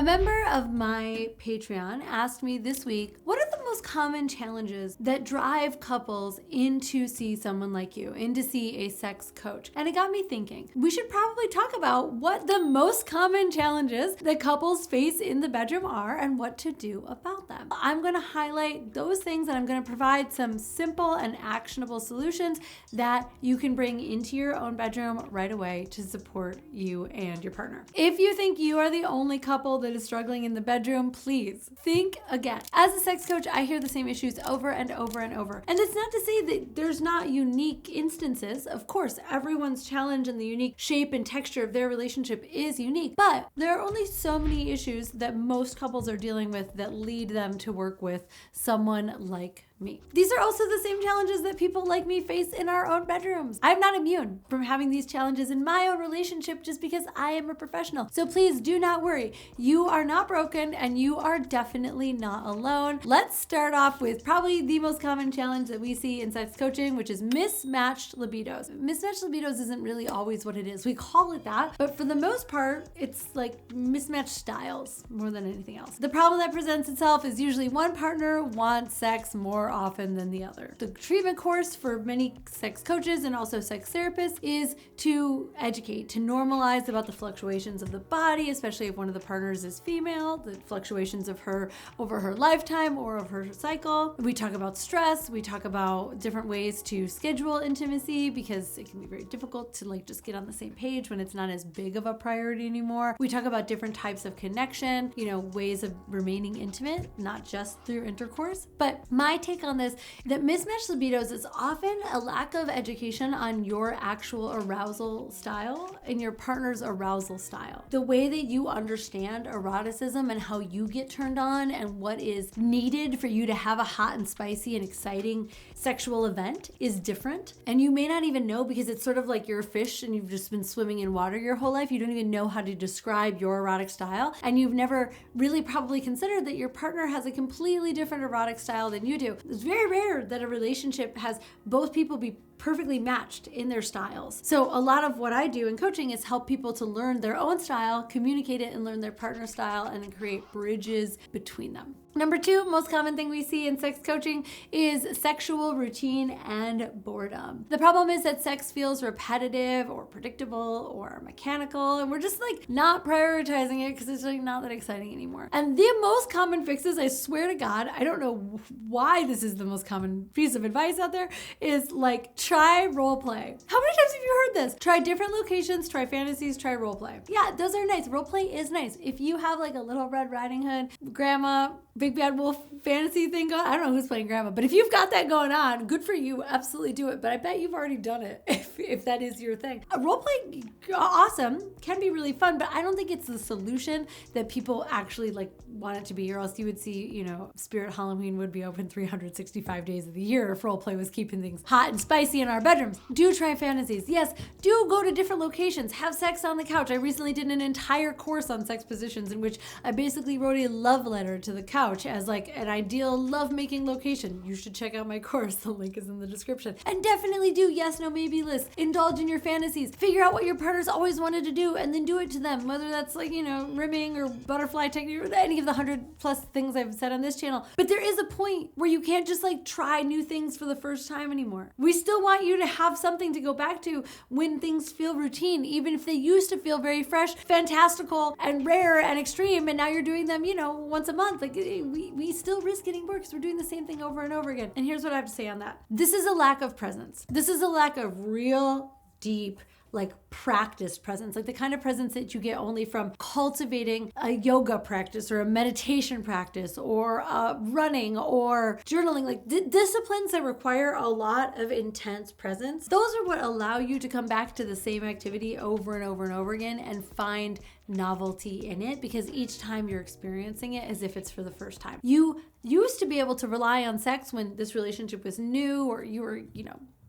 A member of my Patreon asked me this week, what are the most common challenges that drive couples in to see someone like you, in to see a sex coach? And it got me thinking, we should probably talk about what the most common challenges that couples face in the bedroom are and what to do about them. I'm going to highlight those things and I'm going to provide some simple and actionable solutions that you can bring into your own bedroom right away to support you and your partner. If you think you are the only couple that is struggling in the bedroom, please think again. As a sex coach, I hear the same issues over and over and over. And it's not to say that there's not unique instances. Of course, everyone's challenge and the unique shape and texture of their relationship is unique, but there are only so many issues that most couples are dealing with that lead them to work with someone like me. These are also the same challenges that people like me face in our own bedrooms. I'm not immune from having these challenges in my own relationship just because I am a professional. So please do not worry. You are not broken and you are definitely not alone. Let's start off with probably the most common challenge that we see in sex coaching, which is mismatched libidos. Mismatched libidos isn't really always what it is. We call it that, but for the most part, it's like mismatched styles more than anything else. The problem that presents itself is usually one partner wants sex more often than the other. The treatment course for many sex coaches and also sex therapists is to educate, to normalize about the fluctuations of the body, especially if one of the partners is female, the fluctuations of her over her lifetime or of her cycle. We talk about stress. We talk about different ways to schedule intimacy because it can be very difficult to just get on the same page when it's not as big of a priority anymore. We talk about different types of connection, ways of remaining intimate, not just through intercourse. But my take on this, that mismatched libidos is often a lack of education on your actual arousal style and your partner's arousal style. The way that you understand eroticism and how you get turned on and what is needed for you to have a hot and spicy and exciting sexual event is different. And you may not even know because it's sort of like you're a fish and you've just been swimming in water your whole life. You don't even know how to describe your erotic style. And you've never really probably considered that your partner has a completely different erotic style than you do. It's very rare that a relationship has both people be perfectly matched in their styles. So a lot of what I do in coaching is help people to learn their own style, communicate it and learn their partner style, and then create bridges between them. Number 2, most common thing we see in sex coaching is sexual routine and boredom. The problem is that sex feels repetitive or predictable or mechanical, and we're just not prioritizing it because it's not that exciting anymore. And the most common fixes, I swear to God, I don't know why this is the most common piece of advice out there, is try role play. How many times have you heard this? Try different locations, try fantasies, try role play. Yeah, those are nice. Role play is nice. If you have a Little Red Riding Hood, Grandma, Big Bad Wolf fantasy thing going on. I don't know who's playing grandma, but if you've got that going on, good for you. Absolutely do it. But I bet you've already done it if that is your thing. Roleplay, awesome, can be really fun, but I don't think it's the solution that people actually want it to be, or else you would see, Spirit Halloween would be open 365 days of the year if roleplay was keeping things hot and spicy in our bedrooms. Do try fantasies. Yes, do go to different locations. Have sex on the couch. I recently did an entire course on sex positions in which I basically wrote a love letter to the couch as an ideal lovemaking location. You should check out my course. The link is in the description. And definitely do yes, no, maybe lists. Indulge in your fantasies. Figure out what your partner's always wanted to do and then do it to them. Whether that's rimming or butterfly technique or any of the 100+ things I've said on this channel. But there is a point where you can't just try new things for the first time anymore. We still want you to have something to go back to when things feel routine, even if they used to feel very fresh, fantastical, and rare and extreme, and now you're doing them, once a month. We still risk getting bored because we're doing the same thing over and over again. And here's what I have to say on that. This is a lack of presence. This is a lack of real, deep, practiced presence, the kind of presence that you get only from cultivating a yoga practice or a meditation practice or running or journaling, disciplines that require a lot of intense presence. Those are what allow you to come back to the same activity over and over and over again and find novelty in it, because each time you're experiencing it as if it's for the first time. You used to be able to rely on sex when this relationship was new or you were,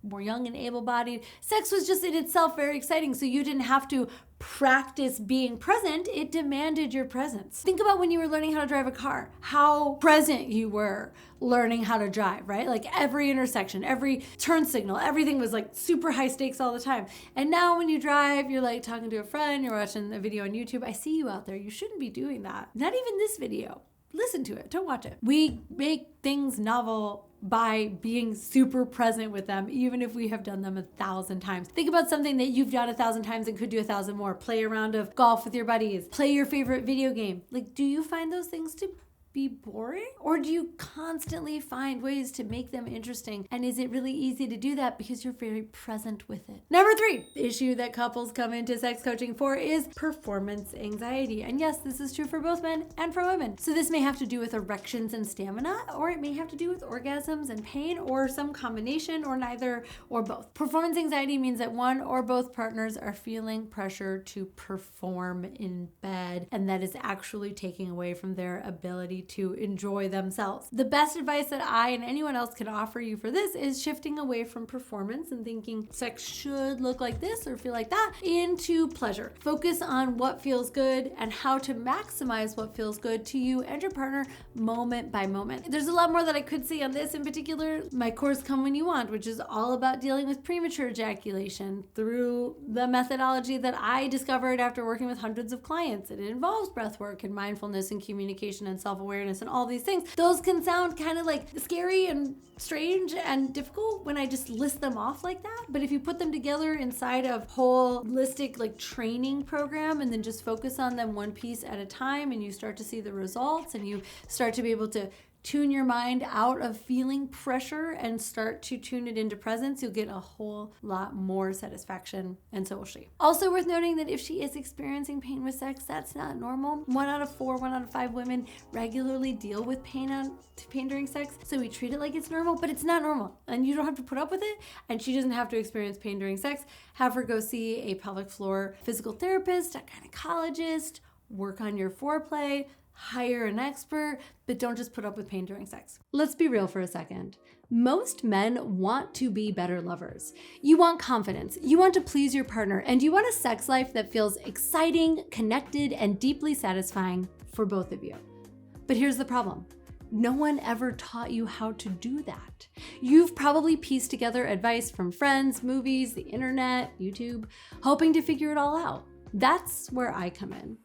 were young and able-bodied, sex was just in itself very exciting. So you didn't have to practice being present. It demanded your presence. Think about when you were learning how to drive a car, how present you were learning how to drive, right? Like every intersection, every turn signal, everything was like super high stakes all the time. And now when you drive, you're like talking to a friend, you're watching a video on YouTube. I see you out there. You shouldn't be doing that. Not even this video. Listen to it, don't watch it. We make things novel by being super present with them, even if we have done them 1,000 times. Think about something that you've done 1,000 times and could do 1,000 more. Play a round of golf with your buddies. Play your favorite video game. Like, do you find those things to be boring? Or do you constantly find ways to make them interesting? And is it really easy to do that because you're very present with it? Number 3 issue that couples come into sex coaching for is performance anxiety. And yes, this is true for both men and for women. So this may have to do with erections and stamina, or it may have to do with orgasms and pain, or some combination, or neither, or both. Performance anxiety means that one or both partners are feeling pressure to perform in bed, and that is actually taking away from their ability to enjoy themselves. The best advice that I and anyone else can offer you for this is shifting away from performance and thinking sex should look like this or feel like that into pleasure. Focus on what feels good and how to maximize what feels good to you and your partner moment by moment. There's a lot more that I could say on this. In particular, my course Come When You Want, which is all about dealing with premature ejaculation through the methodology that I discovered after working with hundreds of clients. It involves breath work and mindfulness and communication and self-awareness and all these things. Those can sound kind of like scary and strange and difficult when I just list them off like that. But if you put them together inside a holistic like training program and then just focus on them one piece at a time, and you start to see the results and you start to be able to tune your mind out of feeling pressure and start to tune it into presence, you'll get a whole lot more satisfaction, and so will she. Also worth noting that if she is experiencing pain with sex, that's not normal. 1 out of 4, 1 out of 5 women regularly deal with pain during sex, so we treat it like it's normal, but it's not normal, and you don't have to put up with it, and she doesn't have to experience pain during sex. Have her go see a pelvic floor physical therapist, a gynecologist, work on your foreplay, hire an expert, but don't just put up with pain during sex. Let's be real for a second. Most men want to be better lovers. You want confidence, you want to please your partner, and you want a sex life that feels exciting, connected, and deeply satisfying for both of you. But here's the problem. No one ever taught you how to do that. You've probably pieced together advice from friends, movies, the internet, YouTube, hoping to figure it all out. That's where I come in.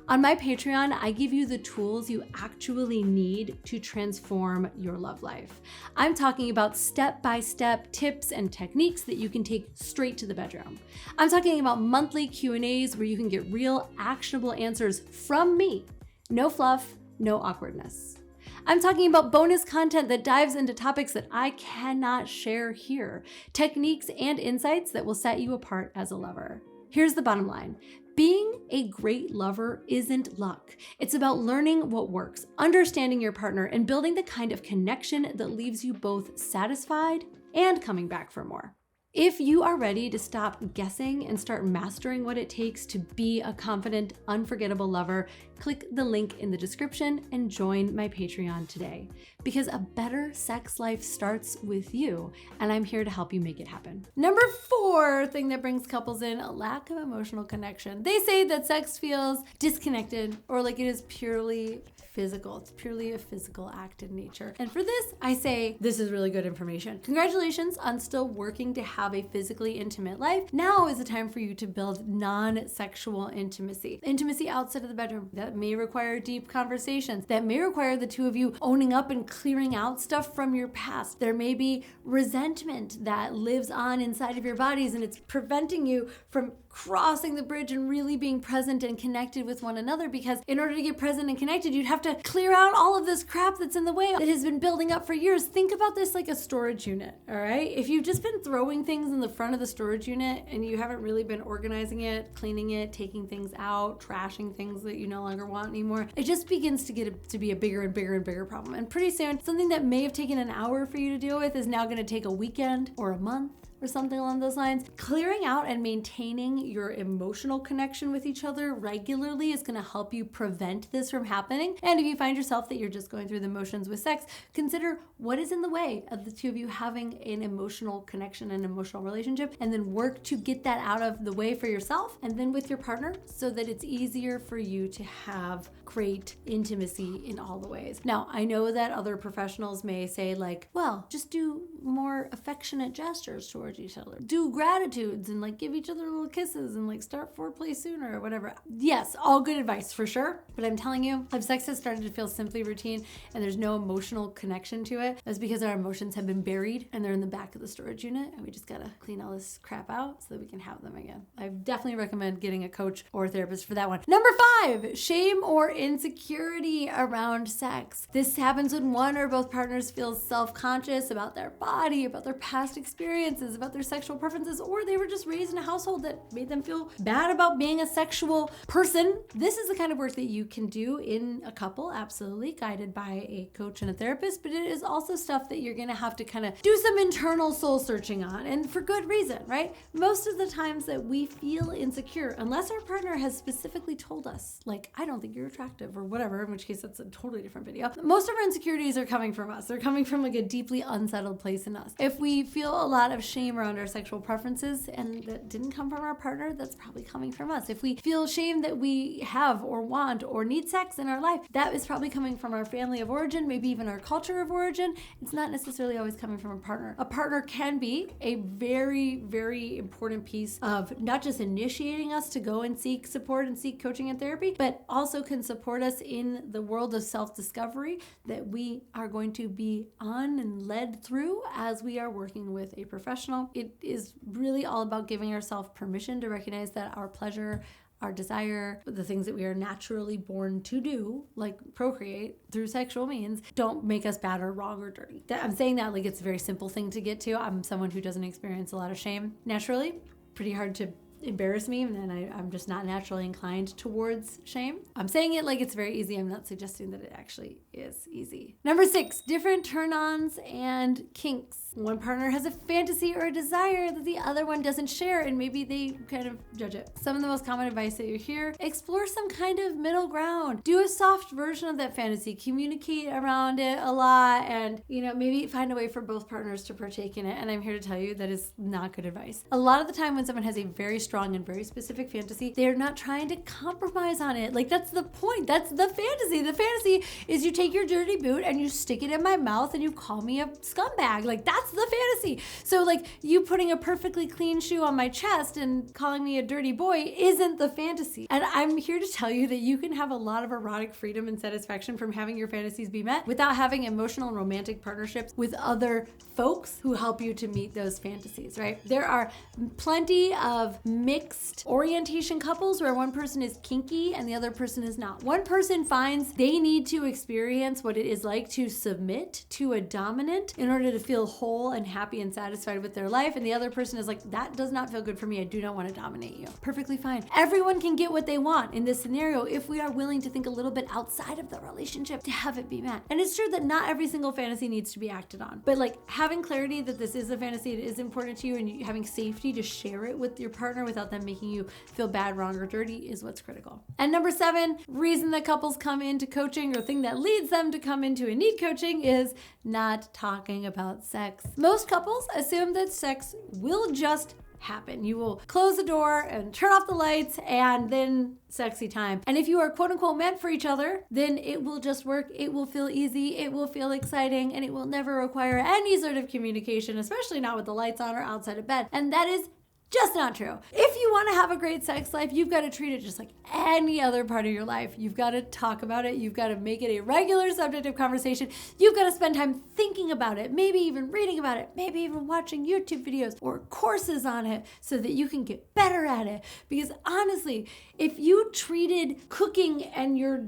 On my Patreon, I give you the tools you actually need to transform your love life. I'm talking about step-by-step tips and techniques that you can take straight to the bedroom. I'm talking about monthly Q&As where you can get real, actionable answers from me. No fluff, no awkwardness. I'm talking about bonus content that dives into topics that I cannot share here, techniques and insights that will set you apart as a lover. Here's the bottom line. Being a great lover isn't luck. It's about learning what works, understanding your partner, and building the kind of connection that leaves you both satisfied and coming back for more. If you are ready to stop guessing and start mastering what it takes to be a confident, unforgettable lover, click the link in the description and join my Patreon today. Because a better sex life starts with you, and I'm here to help you make it happen. Number 4 thing that brings couples in, a lack of emotional connection. They say that sex feels disconnected or like it is purely physical. It's purely a physical act in nature. And for this, I say this is really good information. Congratulations on still working to have a physically intimate life. Now is the time for you to build non-sexual intimacy. Intimacy outside of the bedroom. That may require deep conversations. That may require the two of you owning up and clearing out stuff from your past. There may be resentment that lives on inside of your bodies and it's preventing you from crossing the bridge and really being present and connected with one another, because in order to get present and connected, you'd have to clear out all of this crap that's in the way that has been building up for years. Think about this like a storage unit, all right? If you've just been throwing things in the front of the storage unit and you haven't really been organizing it, cleaning it, taking things out, trashing things that you no longer want anymore, it just begins to get to be a bigger and bigger and bigger problem. And pretty soon, something that may have taken an hour for you to deal with is now going to take a weekend or a month or something along those lines. Clearing out and maintaining your emotional connection with each other regularly is going to help you prevent this from happening. And if you find yourself that you're just going through the motions with sex, consider what is in the way of the two of you having an emotional connection and emotional relationship, and then work to get that out of the way for yourself and then with your partner so that it's easier for you to have great intimacy in all the ways. Now, I know that other professionals may say like, well, just do more affectionate gestures towards each other. Do gratitudes and like give each other little kisses and like start foreplay sooner or whatever. Yes, all good advice for sure. But I'm telling you, if sex has started to feel simply routine and there's no emotional connection to it, that's because our emotions have been buried and they're in the back of the storage unit and we just gotta clean all this crap out so that we can have them again. I definitely recommend getting a coach or a therapist for that one. Number 5, shame or insecurity around sex. This happens when one or both partners feel self-conscious about their body, about their past experiences, about their sexual preferences, or they were just raised in a household that made them feel bad about being a sexual person. This is the kind of work that you can do in a couple, absolutely, guided by a coach and a therapist, but it is also stuff that you're gonna have to kind of do some internal soul searching on, and for good reason, right? Most of the times that we feel insecure, unless our partner has specifically told us, like, I don't think you're attractive or whatever, in which case that's a totally different video. Most of our insecurities are coming from us. They're coming from like a deeply unsettled place in us. If we feel a lot of shame around our sexual preferences and that didn't come from our partner, that's probably coming from us. If we feel shame that we have or want or need sex in our life, that is probably coming from our family of origin, maybe even our culture of origin. It's not necessarily always coming from a partner. A partner can be a very, very important piece of not just initiating us to go and seek support and seek coaching and therapy, but also can support us in the world of self-discovery that we are going to be on and led through as we are working with a professional. It is really all about giving ourselves permission to recognize that our pleasure, our desire, the things that we are naturally born to do, like procreate through sexual means, don't make us bad or wrong or dirty. I'm saying that like it's a very simple thing to get to. I'm someone who doesn't experience a lot of shame naturally. Pretty hard to embarrass me, and then I'm just not naturally inclined towards shame. I'm saying it like it's very easy. I'm not suggesting that it actually is easy. Number 6, different turn-ons and kinks. One partner has a fantasy or a desire that the other one doesn't share, and maybe they kind of judge it. Some of the most common advice that you hear: explore some kind of middle ground. Do a soft version of that fantasy. Communicate around it a lot, and maybe find a way for both partners to partake in it. And I'm here to tell you that is not good advice. A lot of the time when someone has a very strong and very specific fantasy, they're not trying to compromise on it. Like, that's the point. That's the fantasy. The fantasy is you take your dirty boot and you stick it in my mouth and you call me a scumbag. Like, that's the fantasy. So like, you putting a perfectly clean shoe on my chest and calling me a dirty boy isn't the fantasy. And I'm here to tell you that you can have a lot of erotic freedom and satisfaction from having your fantasies be met without having emotional and romantic partnerships with other folks who help you to meet those fantasies, right? There are plenty of mixed orientation couples where one person is kinky and the other person is not. One person finds they need to experience what it is like to submit to a dominant in order to feel whole and happy and satisfied with their life, and the other person is like, that does not feel good for me. I do not want to dominate you. Perfectly fine. Everyone can get what they want in this scenario if we are willing to think a little bit outside of the relationship to have it be met. And it's true that not every single fantasy needs to be acted on, but like, having clarity that this is a fantasy, it is important to you, and having safety to share it with your partner without them making you feel bad, wrong, or dirty is what's critical. And number 7, reason that couples come into coaching, or thing that leads them to come into and need coaching, is not talking about sex. Most couples assume that sex will just happen. You will close the door and turn off the lights and then sexy time. And if you are quote unquote meant for each other, then it will just work. It will feel easy. It will feel exciting, and it will never require any sort of communication, especially not with the lights on or outside of bed. And that is just not true. If you want to have a great sex life, you've got to treat it just like any other part of your life. You've got to talk about it. You've got to make it a regular subject of conversation. You've got to spend time thinking about it, maybe even reading about it, maybe even watching YouTube videos or courses on it so that you can get better at it. Because honestly, if you treated cooking and your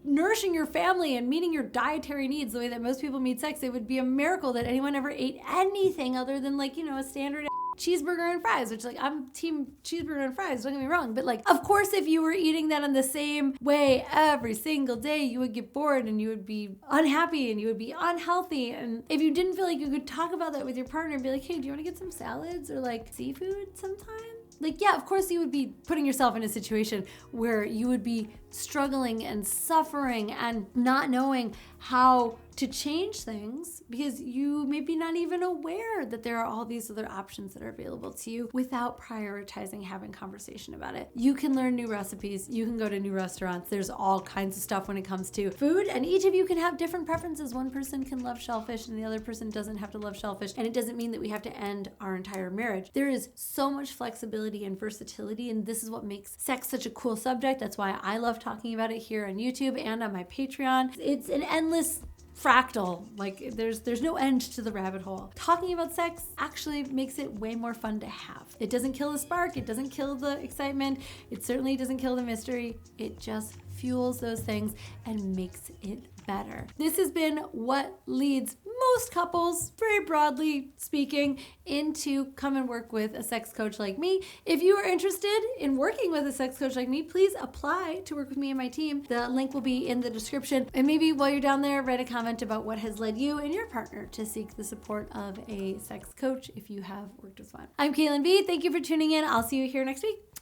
nourishing your family and meeting your dietary needs the way that most people meet sex, it would be a miracle that anyone ever ate anything other than, like, a standard cheeseburger and fries, which like I'm team cheeseburger and fries, don't get me wrong. But like, of course, if you were eating that in the same way every single day, you would get bored and you would be unhappy and you would be unhealthy. And if you didn't feel like you could talk about that with your partner and be like, hey, do you want to get some salads or like seafood sometime? Like, yeah, of course you would be putting yourself in a situation where you would be struggling and suffering and not knowing how to change things because you may be not even aware that there are all these other options that are available to you without prioritizing having conversation about it. You can learn new recipes. You can go to new restaurants. There's all kinds of stuff when it comes to food, and each of you can have different preferences. One person can love shellfish and the other person doesn't have to love shellfish, and it doesn't mean that we have to end our entire marriage. There is so much flexibility and versatility, and this is what makes sex such a cool subject. That's why I love talking about it here on YouTube and on my Patreon. It's an endless fractal. Like there's no end to the rabbit hole. Talking about sex actually makes it way more fun to have. It doesn't kill the spark. It doesn't kill the excitement. It certainly doesn't kill the mystery. It just fuels those things and makes it better. This has been what leads most couples, very broadly speaking, into come and work with a sex coach like me. If you are interested in working with a sex coach like me, please apply to work with me and my team. The link will be in the description. And maybe while you're down there, write a comment about what has led you and your partner to seek the support of a sex coach if you have worked with one. I'm Caitlin B. Thank you for tuning in. I'll see you here next week.